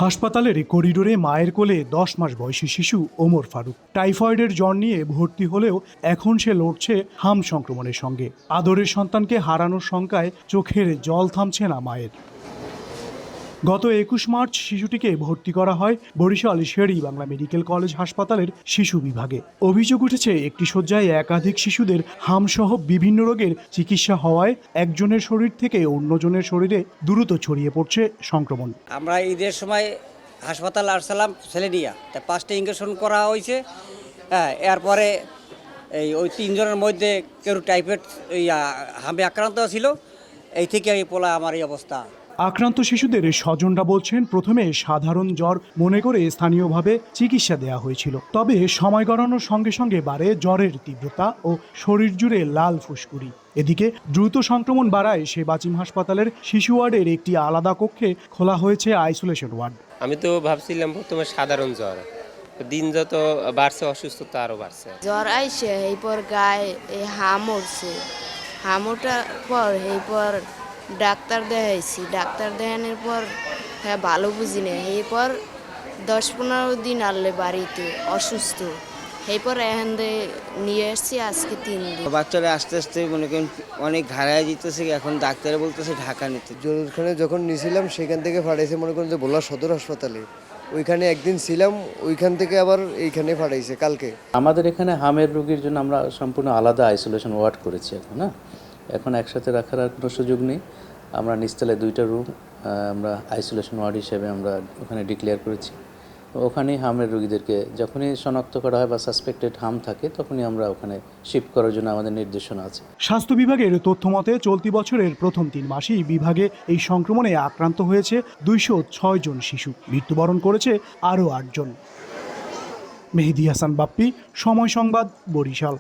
হাসপাতালের করিডোরে মায়ের কোলে 10 মাস বয়সী শিশু ওমর ফারুক টাইফয়েডের জ্বর নিয়ে ভর্তি হলেও এখন সে লড়ছে হাম সংক্রমণের সঙ্গে। আদরের সন্তানকে হারানোর শঙ্কায় চোখের জল থামছে না মায়ের। গত 21 মার্চ শিশুটিকে ভর্তি করা হয় বরিশাল শের-ই-বাংলা মেডিকেল কলেজ হাসপাতালের শিশু বিভাগে। অভিযোগ উঠেছে একটি শয্যায় একাধিক শিশুদের হামসহ বিভিন্ন রোগের চিকিৎসা হওয়ায় একজনের শরীর থেকে অন্যজনের শরীরে দ্রুত ছড়িয়ে পড়ছে সংক্রমণ। আমরা ঈদের সময় হাসপাতাল আসলাম ছেলে নিয়ে, তা 5টা ইঞ্জেকশন করা হয়েছে। এরপরে ওই 3 জনের মধ্যে কেউ টাইফয়েড হামে আক্রান্ত ছিল, এই থেকে এই পোলা আমার এই অবস্থা। আক্রান্ত শিশুদের স্বজনরা বলছেন প্রথমে সাধারণ জ্বর মনে করে স্থানীয়ভাবে চিকিৎসা দেওয়া হয়েছিল, তবে সময় গড়ানোর সঙ্গে সঙ্গে বাড়ে জ্বরের তীব্রতা ও শরীর জুড়ে লাল ফুসকুড়ি। এদিকে দ্রুত সংক্রমণ বাড়ায় সেবাচিম হাসপাতালের শিশু ওয়ার্ডের একটি আলাদা কক্ষে খোলা হয়েছে আইসোলেশন ওয়ার্ড। আমি তো ভাবছিলাম প্রথমে সাধারণ জ্বর, দিন যত বাড়ছে অসুস্থতা আরো বাড়ছে। জ্বর আইসে এরপর গায়ে হাম উঠছে, হাম ওঠার পর এরপর ডাক্তার দেখাইছি, ডাক্তার দেখানোর পর হ্যাঁ ভালো বুঝি না, এরপর 10-15 দিন আনলে বাড়িতে অসুস্থ, এরপর এখান নিয়ে এসছি আজকে 3 দিন। বাচ্চারা আস্তে আস্তে মনে করেন অনেক ঘাড়ায় যেতেছে, এখন ডাক্তারে বলতেছে ঢাকা নিতে। জরুরখানে যখন নিয়েছিলাম সেখান থেকে পাঠাইছে মনে করেন যে ভোলা সদর হাসপাতালে, ওইখানে একদিন ছিলাম, ওইখান থেকে আবার এইখানে পাঠাইছে কালকে। আমাদের এখানে হামের রোগীর জন্য আমরা সম্পূর্ণ আলাদা আইসোলেশন ওয়ার্ড করেছি এখন একসাথে রাখার আর কোনো সুযোগ নেই। আমরা নিচতলায় 2টা রুম আমরা আইসোলেশন ওয়ার্ড হিসেবে আমরা ওখানে ডিক্লেয়ার করেছি। ওখানেই হামের রোগীদেরকে যখনই শনাক্ত করা হয় বা সাসপেক্টেড হাম থাকে তখনই আমরা ওখানে শিফট করার জন্য আমাদের নির্দেশনা আছে। স্বাস্থ্য বিভাগের তথ্য মতে চলতি বছরের প্রথম 3 মাসেই বিভাগে এই সংক্রমণে আক্রান্ত হয়েছে 206 জন শিশু, মৃত্যুবরণ করেছে আরও 8 জন। মেহেদী হাসান বাপ্পি, সময় সংবাদ, বরিশাল।